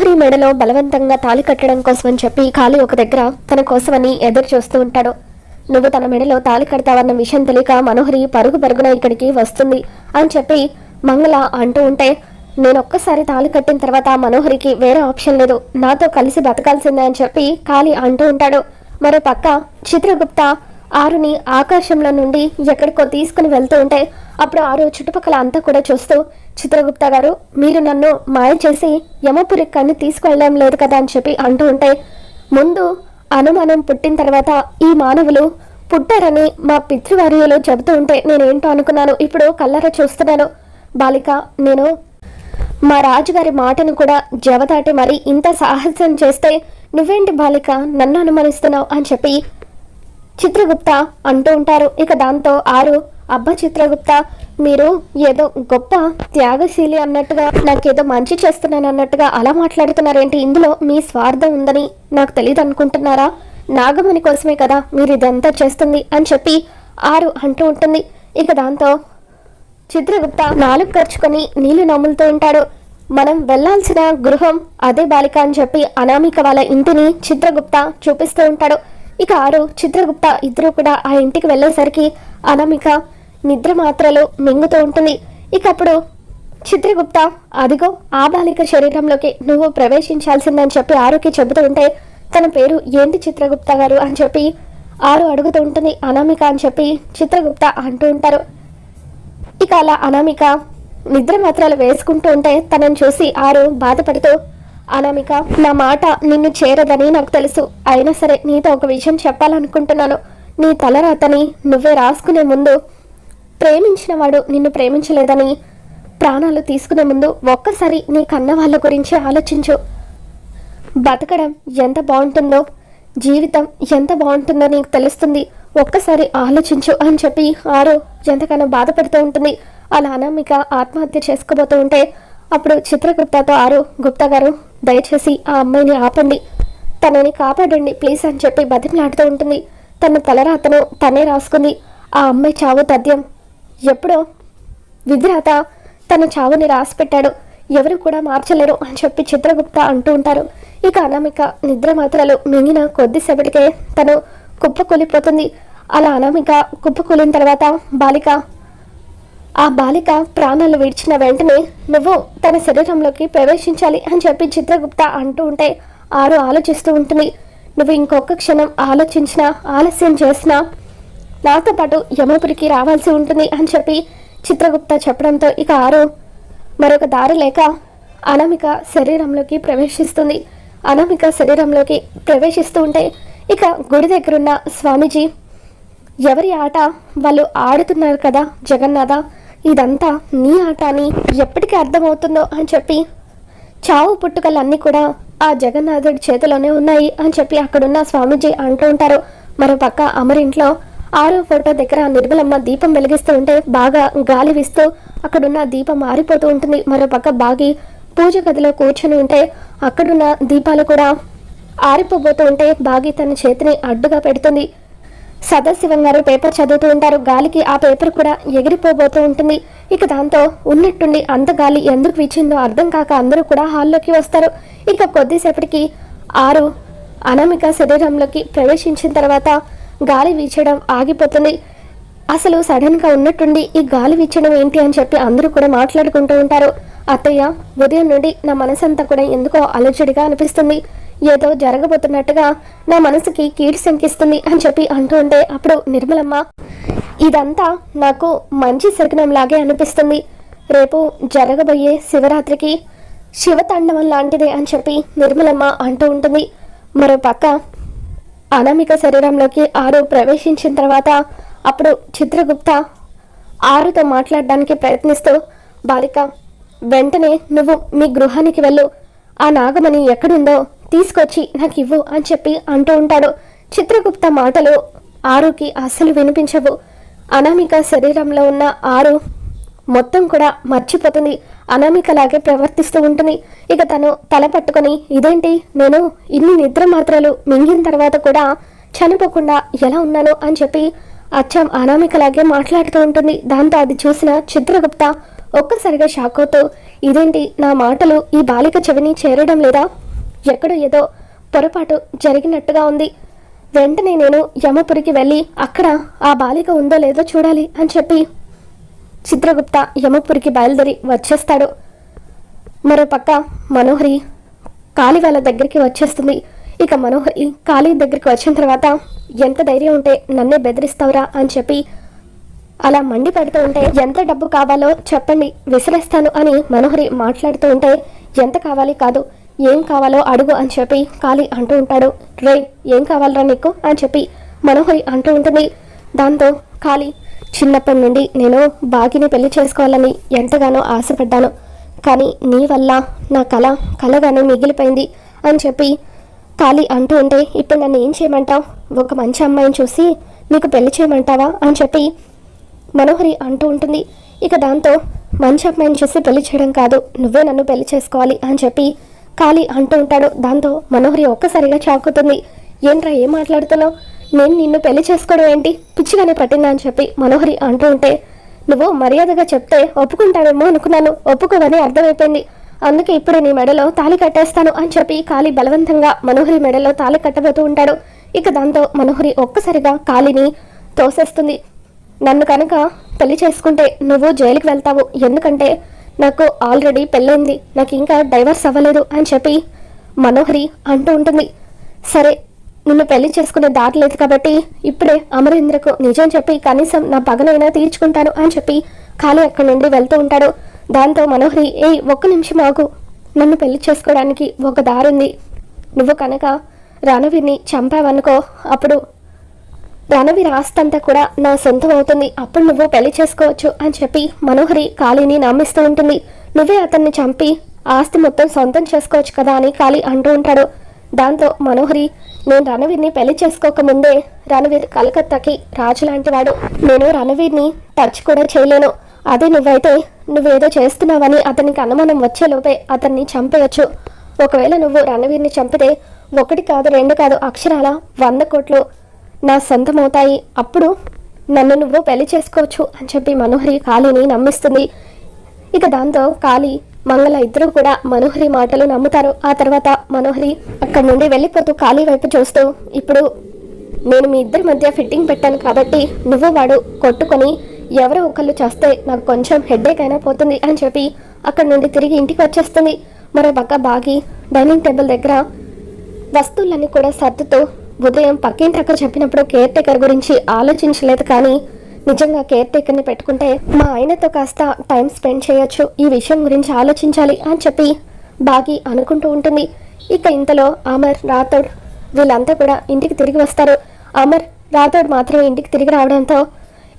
మనోహరి మెడలో బలవంతంగా తాళి కట్టడం కోసమని చెప్పి కాళీ ఒక దగ్గర తన కోసమని ఎదురు చూస్తూ ఉంటాడు. నువ్వు తన మెడలో తాళి కడతావన్న విషయం తెలియక మనోహరి పరుగు పరుగున ఇక్కడికి వస్తుంది అని చెప్పి మంగళ అంటూ ఉంటే, నేనొక్కసారి తాళి కట్టిన తర్వాత మనోహరికి వేరే ఆప్షన్ లేదు, నాతో కలిసి బతకాల్సిందే అని చెప్పి కాళీ అంటూ ఉంటాడు. మరో పక్క చిత్రగుప్త ఆరుని ఆకాశంలో నుండి ఎక్కడికో తీసుకుని వెళ్తూ ఉంటే అప్పుడు ఆరు చుట్టుపక్కల అంతా కూడా చూస్తూ, చిత్రగుప్త గారు, మీరు నన్ను మాయ చేసి యమపురి కన్ను తీసుకువెళ్ళడం లేదు కదా అని చెప్పి అంటూ ఉంటే, ముందు అనుమానం పుట్టిన తర్వాత ఈ మానవులు పుట్టారని మా పితృవార్యులు చెబుతూ ఉంటే నేనేంటో అనుకున్నాను, ఇప్పుడు కళ్ళారా చూస్తున్నాను. బాలిక, నేను మా రాజుగారి మాటను కూడా జవదాటి మరి ఇంత సాహసం చేస్తే నువ్వేంటి బాలిక నన్ను అనుమానిస్తున్నావు అని చెప్పి చిత్రగుప్త అంటూ ఉంటారు. ఇక దాంతో ఆరు, అబ్బా చిత్రగుప్త, మీరు ఏదో గొప్ప త్యాగశీలి అన్నట్టుగా, నాకేదో మంచి చేస్తున్నాను అన్నట్టుగా అలా మాట్లాడుతున్నారేంటి? ఇందులో మీ స్వార్థం ఉందని నాకు తెలియదు అనుకుంటున్నారా? నాగమణి కోసమే కదా మీరు ఇదంతా చేస్తుంది అని చెప్పి ఆరు అంటూ ఉంటుంది. ఇక దాంతో చిత్రగుప్త నాలుగు ఖర్చుకొని నీళ్లు నమ్ములుతూ ఉంటాడు. మనం వెళ్లాల్సిన గృహం అదే బాలిక అని చెప్పి అనామిక వాళ్ళ ఇంటిని చిత్రగుప్త చూపిస్తూ ఉంటాడు. ఇక ఆరు చిత్రగుప్త ఇద్దరు కూడా ఆ ఇంటికి వెళ్ళేసరికి అనామిక నిద్ర మాత్రలు మింగుతూ ఉంటుంది. ఇక అప్పుడు చిత్రగుప్త, అదిగో ఆ బాలిక శరీరంలోకి నువ్వు ప్రవేశించాల్సిందని చెప్పి ఆరుకి చెబుతూ ఉంటే, తన పేరు ఏంటి చిత్రగుప్త గారు అని చెప్పి ఆరు అడుగుతూ ఉంటుంది. అనామిక అని చెప్పి చిత్రగుప్త అంటూ ఉంటారు. ఇక అలా అనామిక నిద్ర మాత్రాలు వేసుకుంటూ ఉంటే తనని చూసి ఆరు బాధపడుతూ, అనామిక, నా మాట నిన్ను చేరదని నాకు తెలుసు, అయినా సరే నీతో ఒక విషయం చెప్పాలనుకుంటున్నాను. నీ తలరాతని నువ్వే రాసుకునే ముందు ప్రేమించిన వాడు నిన్ను ప్రేమించలేదని ప్రాణాలు తీసుకునే ముందు ఒక్కసారి నీ కన్న వాళ్ళ గురించి ఆలోచించు. బతకడం ఎంత బాగుంటుందో, జీవితం ఎంత బాగుంటుందో నీకు తెలుస్తుంది, ఒక్కసారి ఆలోచించు అని చెప్పి ఆరు ఎంతగానో బాధపడుతూ ఉంటుంది. అలా అనామిక ఆత్మహత్య చేసుకోబోతూ ఉంటే అప్పుడు చిత్రగుప్తతో ఆరు, గుప్తా గారు, దయచేసి ఆ అమ్మాయిని ఆపండి, తనని కాపాడండి ప్లీజ్ అని చెప్పి బతిమలాడుతూ ఉంటుంది. తన తలరాతను తనే రాసుకుంది. ఆ అమ్మాయి చావు తథ్యం. ఎప్పుడో విధిరాత తన చావుని రాసి పెట్టాడు, ఎవరు కూడా మార్చలేరు అని చెప్పి చిత్రగుప్త అంటూ ఉంటారు. ఇక అనామిక నిద్ర మాత్రలు మింగిన కొద్దిసేపటికే తను కుప్పకూలిపోతుంది. అలా అనామిక కుప్పకూలిన తర్వాత ఆ బాలిక ప్రాణాలు విడిచిన వెంటనే నువ్వు తన శరీరంలోకి ప్రవేశించాలి అని చెప్పి చిత్రగుప్త అంటూ ఉంటే ఆరు ఆలోచిస్తూ ఉంటుంది. నువ్వు ఇంకొక క్షణం ఆలోచించినా, ఆలస్యం చేసినా నాతో పాటు యమపురికి రావాల్సి ఉంటుంది అని చెప్పి చిత్రగుప్త చెప్పడంతో ఇక ఆరు మరొక దారి లేక అనామిక శరీరంలోకి ప్రవేశిస్తుంది. అనామిక శరీరంలోకి ప్రవేశిస్తూ ఉంటే ఇక గుడి దగ్గరున్న స్వామీజీ, ఎవరి ఆట వాళ్ళు ఆడుతున్నారు కదా జగన్నాథ, ఇదంతా నీ ఆట అని ఎప్పటికీ అర్థమవుతుందో అని చెప్పి, చావు పుట్టుకలన్నీ కూడా ఆ జగన్నాథుడి చేతిలోనే ఉన్నాయి అని చెప్పి అక్కడున్న స్వామీజీ అంటూ ఉంటారు. మరోపక్క అమరింట్లో ఆరో ఫోటో దగ్గర నిర్మలమ్మ దీపం వెలిగిస్తూ ఉంటే బాగా గాలి వీస్తూ అక్కడున్న దీపం ఆరిపోతూ ఉంటుంది. మరోపక్క బాగి పూజ గదిలో కూర్చొని ఉంటే అక్కడున్న దీపాలు కూడా ఆరిపోబోతూ ఉంటే బాగి తన చేతిని అడ్డుగా పెడుతుంది. సదాశివం గారు పేపర్ చదువుతూ ఉంటారు. గాలికి ఆ పేపర్ కూడా ఎగిరిపోబోతూ ఉంటుంది. ఇక దాంతో ఉన్నట్టుండి అంత గాలి ఎందుకు వీచిందో అర్థం కాక అందరూ కూడా హాల్లోకి వస్తారు. ఇక కొద్దిసేపటికి ఆరు అనామిక శరీరంలోకి ప్రవేశించిన తర్వాత గాలి వీచడం ఆగిపోతుంది. అసలు సడన్గా ఉన్నట్టుండి ఈ గాలి వీచడం ఏంటి అని చెప్పి అందరూ కూడా మాట్లాడుకుంటూ ఉంటారు. అత్తయ్య, ఉదయం నుండి నా మనసంతా కూడా ఎందుకో అలజడిగా అనిపిస్తుంది, ఏదో జరగబోతున్నట్టుగా నా మనసుకి కీడు శంకిస్తుంది అని చెప్పి అంటూ ఉంటే అప్పుడు నిర్మలమ్మ, ఇదంతా నాకు మంచి శకునం లాగే అనిపిస్తుంది, రేపు జరగబోయే శివరాత్రికి శివతాండవం లాంటిదే అని చెప్పి నిర్మలమ్మ అంటూ ఉంటుంది. మరో పక్క అనామిక శరీరంలోకి ఆరు ప్రవేశించిన తర్వాత అప్పుడు చిత్రగుప్త ఆరుతో మాట్లాడడానికి ప్రయత్నిస్తూ, బాలిక, వెంటనే నువ్వు మీ గృహానికి వెళ్ళు, ఆ నాగమణి ఎక్కడుందో తీసుకొచ్చి నాకు ఇవ్వు అని చెప్పి అంటూ ఉంటాడు. చిత్రగుప్త మాటలు ఆరుకి అస్సలు వినిపించవు. అనామిక శరీరంలో ఉన్న ఆరు మొత్తం కూడా మర్చిపోతుంది, అనామికలాగే ప్రవర్తిస్తూ ఉంటుంది. ఇక తను తల పట్టుకొని, ఇదేంటి, నేను ఇన్ని నిద్ర మాత్రలు మింగిన తర్వాత కూడా చనిపోకుండా ఎలా ఉన్నాను అని చెప్పి అచ్చం అనామికలాగే మాట్లాడుతూ ఉంటుంది. దాంతో అది చూసిన చిత్రగుప్త ఒక్కసారిగా షాక్ అవుతూ ఇదేంటి నా మాటలు ఈ బాలిక చెవిని చేరడం లేదా, ఎక్కడో ఏదో పొరపాటు జరిగినట్టుగా ఉంది. వెంటనే నేను యమపురికి వెళ్ళి అక్కడ ఆ బాలిక ఉందో లేదో చూడాలి అని చెప్పి చిత్రగుప్త యమపురికి బయలుదేరి వచ్చేస్తాడు. మరోపక్క మనోహరి కాళీ వాళ్ళ దగ్గరికి వచ్చేస్తుంది. ఇక మనోహరి కాళీ దగ్గరికి వచ్చిన తర్వాత ఎంత ధైర్యం ఉంటే నన్నే బెదిరిస్తావురా అని చెప్పి అలా మండి పెడుతూ ఉంటే, ఎంత డబ్బు కావాలో చెప్పండి విసిరేస్తాను అని మనోహరి మాట్లాడుతూ ఉంటే, ఎంత కావాలి కాదు ఏం కావాలో అడుగు అని చెప్పి కాళీ అంటూ ఉంటాడు. రే ఏం కావాలరా నీకు అని చెప్పి మనోహరి అంటూ ఉంటుంది. దాంతో కాళీ, చిన్నప్పటి నుండి నేను బాగిని పెళ్లి చేసుకోవాలని ఎంతగానో ఆశపడ్డాను, కానీ నీ వల్ల నా కలగానే మిగిలిపోయింది అని చెప్పి కాళీ అంటూ ఉంటే, ఇప్పుడు నన్ను ఏం చేయమంటావు, ఒక మంచి అమ్మాయిని చూసి నీకు పెళ్లి చేయమంటావా అని చెప్పి మనోహరి అంటూ ఉంటుంది. ఇక దాంతో మంచి అమ్మాయిని చూసి పెళ్లి చేయడం కాదు, నువ్వే నన్ను పెళ్లి చేసుకోవాలి అని చెప్పి కాళీ అంటూ ఉంటాడు. దాంతో మనోహరి ఒక్కసారిగా చాకుతుంది. ఏంట్రా ఏం మాట్లాడుతున్నావు, నేను నిన్ను పెళ్లి చేసుకోవడం ఏంటి, పిచ్చిగానే పట్టిందా అని చెప్పి మనోహరి అంటూ ఉంటే, నువ్వు మర్యాదగా చెప్తే ఒప్పుకుంటావేమో అనుకున్నాను, ఒప్పుకోవని అర్థమైపోయింది, అందుకే ఇప్పుడు నీ మెడలో తాళి కట్టేస్తాను అని చెప్పి కాళీ బలవంతంగా మనోహరి మెడలో తాళి కట్టబోతూ ఉంటాడు. ఇక దాంతో మనోహరి ఒక్కసారిగా కాళీని తోసేస్తుంది. నన్ను కనుక పెళ్లి చేసుకుంటే నువ్వు జైలుకి వెళ్తావు, ఎందుకంటే నాకు ఆల్రెడీ పెళ్ళైంది, నాకు ఇంకా డైవర్స్ అవ్వలేదు అని చెప్పి మనోహరి అంటూ ఉంటుంది. సరే నిన్ను పెళ్లి చేసుకునే దారి లేదు కాబట్టి ఇప్పుడే అమరేంద్రకు నిజం చెప్పి కనీసం నా పగనైనా తీర్చుకుంటాను అని చెప్పి కాళీ అక్కడి నుండి వెళ్తూ ఉంటాడు. దాంతో మనోహరి, ఒక్క నిమిషం ఆగు, నన్ను పెళ్లి చేసుకోవడానికి ఒక దారుంది, నువ్వు కనుక రణవీర్ని చంపావనుకో అప్పుడు రణవీర్ ఆస్తంతా కూడా నా సొంతం అవుతుంది, అప్పుడు నువ్వు పెళ్లి చేసుకోవచ్చు అని చెప్పి మనోహరి కాళీని నమ్మిస్తూ ఉంటుంది. నువ్వే అతన్ని చంపి ఆస్తి మొత్తం సొంతం చేసుకోవచ్చు కదా అని కాళీ అంటూ ఉంటాడు. దాంతో మనోహరి, నేను రణవీర్ని పెళ్లి చేసుకోకముందే రణవీర్ కలకత్తాకి రాజు లాంటి వాడు, నేను రణవీర్ని టచ్ కూడా చేయలేను, అదే నువ్వైతే నువ్వేదో చేస్తున్నావని అతనికి అనుమానం వచ్చేలోపే అతన్ని చంపేయచ్చు, ఒకవేళ నువ్వు రణవీర్ని చంపితే 1 కాదు 2 కాదు అక్షరాల 100 కోట్లు నా సొంతమవుతాయి, అప్పుడు నన్ను నువ్వు పెళ్లి చేసుకోవచ్చు అని చెప్పి మనోహరి కాళీని నమ్మిస్తుంది. ఇక దాంతో కాళీ మంగళ ఇద్దరు కూడా మనోహరి మాటలు నమ్ముతారు. ఆ తర్వాత మనోహరి అక్కడి నుండి వెళ్ళిపోతూ కాళీ వైపు చూస్తూ, ఇప్పుడు నేను మీ ఇద్దరి మధ్య ఫిట్టింగ్ పెట్టాను కాబట్టి నువ్వు వాడు కొట్టుకొని ఎవరో ఒకళ్ళు చేస్తే నాకు కొంచెం హెడ్ఏక్ అయినా పోతుంది అని చెప్పి అక్కడి నుండి తిరిగి ఇంటికి వచ్చేస్తుంది. మరో పక్క బాగి డైనింగ్ టేబుల్ దగ్గర వస్తువులన్నీ కూడా సర్దుతూ, ఉదయం పక్కింటి అక్కడ చెప్పినప్పుడు కేర్ టేకర్ గురించి ఆలోచించలేదు, కానీ నిజంగా కేర్ టేకర్ని పెట్టుకుంటే మా ఆయనతో కాస్త టైం స్పెండ్ చేయొచ్చు, ఈ విషయం గురించి ఆలోచించాలి అని చెప్పి బాగి అనుకుంటూ ఉంటుంది. ఇక ఇంతలో అమర్, రాథోడ్ వీళ్ళంతా కూడా ఇంటికి తిరిగి వస్తారు. అమర్, రాథోడ్ మాత్రమే ఇంటికి తిరిగి రావడంతో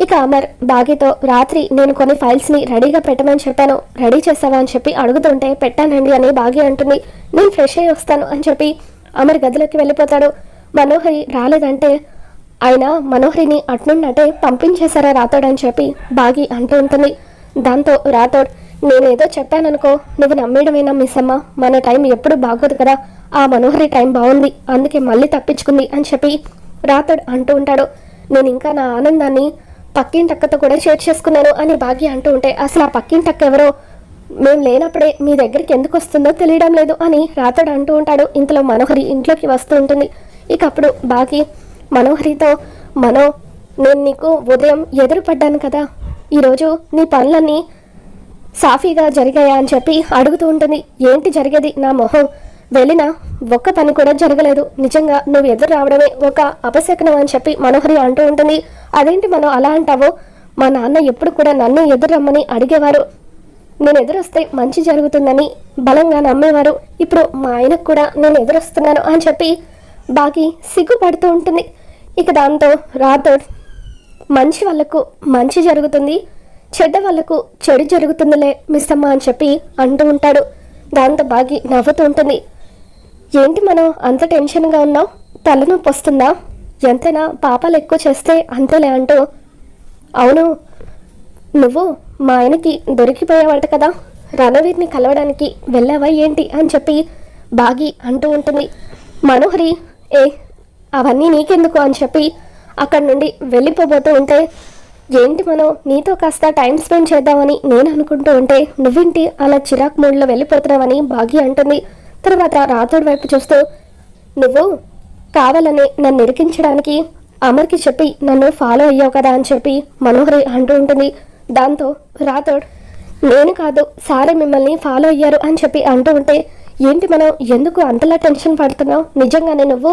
ఇక అమర్ బాగితో, రాత్రి నేను కొన్ని ఫైల్స్ని రెడీగా పెట్టమని చెప్పాను, రెడీ చేసావా అని చెప్పి అడుగుతుంటే, పెట్టానండి అని బాగి అంటుంది. నేను ఫ్రెష్ అయ్యి వస్తాను అని చెప్పి అమర్ గదిలోకి వెళ్ళిపోతాడు. మనోహరి రాలేదంటే ఆయన మనోహరిని అట్నుండే పంపించేశారా రాథోడ్ అని చెప్పి బాగి అంటూ ఉంటుంది. దాంతో రాథోడ్, నేనేదో చెప్పాననుకో నువ్వు నమ్మేయడమేనా మిస్ అమ్మ, మన టైం ఎప్పుడు బాగోదు కదా, ఆ మనోహరి టైం బాగుంది అందుకే మళ్ళీ తప్పించుకుంది అని చెప్పి రాథోడ్ అంటూ ఉంటాడు. నేను ఇంకా నా ఆనందాన్ని పక్కింటక్కతో కూడా షేర్ చేసుకున్నాను అని బాగి అంటూ ఉంటే, అసలు ఆ పక్కింటక్క ఎవరో, మేము లేనప్పుడే మీ దగ్గరికి ఎందుకు వస్తుందో తెలియడం లేదు అని రాథోడ్ అంటూ ఉంటాడు. ఇంతలో మనోహరి ఇంట్లోకి వస్తూ ఉంటుంది. ఇక అప్పుడు బాగి మనోహరితో, నేను నీకు ఉదయం ఎదురుపడ్డాను కదా, ఈరోజు నీ పనులన్నీ సాఫీగా జరిగాయా అని చెప్పి అడుగుతూ ఉంటుంది. ఏంటి జరిగేది, నా మొహం వెళ్ళినా ఒక్క పని కూడా జరగలేదు, నిజంగా నువ్వు ఎదురు రావడమే ఒక అపశకనం అని చెప్పి మనోహరి అంటూ ఉంటుంది. అదేంటి మనం అలా అంటావో, మా నాన్న ఎప్పుడు కూడా నన్ను ఎదురు రమ్మని అడిగేవారు, నేను ఎదురొస్తే మంచి జరుగుతుందని బలంగా నమ్మేవారు, ఇప్పుడు మా ఆయనకు కూడా నేను ఎదురొస్తున్నాను అని చెప్పి బాగి సిగ్గుపడుతూ ఉంటుంది. ఇక దాంతో రాథోడ్, మంచి వాళ్ళకు మంచి జరుగుతుంది, చెడ్డ వాళ్ళకు చెడు జరుగుతుందిలే మిస్ అమ్మ అని చెప్పి అంటూ ఉంటాడు. దాంతో బాగి నవ్వుతూ ఉంటుంది. ఏంటి మనం అంత టెన్షన్గా ఉన్నావు, తలనొప్పి వస్తుందా, ఎంతైనా పాపాలు ఎక్కువ చేస్తే అంతేలే అంటూ, అవును నువ్వు మా ఆయనకి దొరికిపోయావట కదా, రణవీర్ని కలవడానికి వెళ్ళావా ఏంటి అని చెప్పి బాగి అంటూ ఉంటుంది. మనోహరి, అవన్నీ నీకెందుకు అని చెప్పి అక్కడి నుండి వెళ్ళిపోబోతూ ఉంటే ఏంటి మనం నీతో కాస్త టైం స్పెండ్ చేద్దామని నేను అనుకుంటూ ఉంటే నువ్వేంటి అలా చిరాక్ మూడ్లో వెళ్ళిపోతున్నావని భాగ్య అంటుంది. తర్వాత రాథోడ్ వైపు చూస్తూ నువ్వు కావాలని నన్ను ఇరికించడానికి అమర్కి చెప్పి నన్ను ఫాలో అయ్యావు కదా అని చెప్పి మనోహరి అంటూ ఉంటుంది. దాంతో రాథోడ్ నేను కాదు సారే మిమ్మల్ని ఫాలో అయ్యారు అని చెప్పి అంటూ ఉంటే ఏంటి మనం ఎందుకు అంతలా టెన్షన్ పడుతున్నావు, నిజంగానే నువ్వు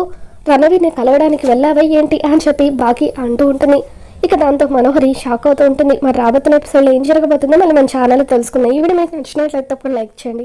రణవీర్ని కలవడానికి వెళ్ళావా ఏంటి అని చెప్పి బాకి అంటూ ఉంటుంది. ఇక దాంతో మనోహరి షాక్ అవుతూ ఉంటుంది. మరి రాబోతున్న ఎపిసోడ్లో ఏం జరగబోతుందో మళ్ళీ మన ఛానల్లో తెలుసుకుందాం. ఈ వీడియో మీకు నచ్చినట్లయితే తప్పకుండా లైక్ చేయండి.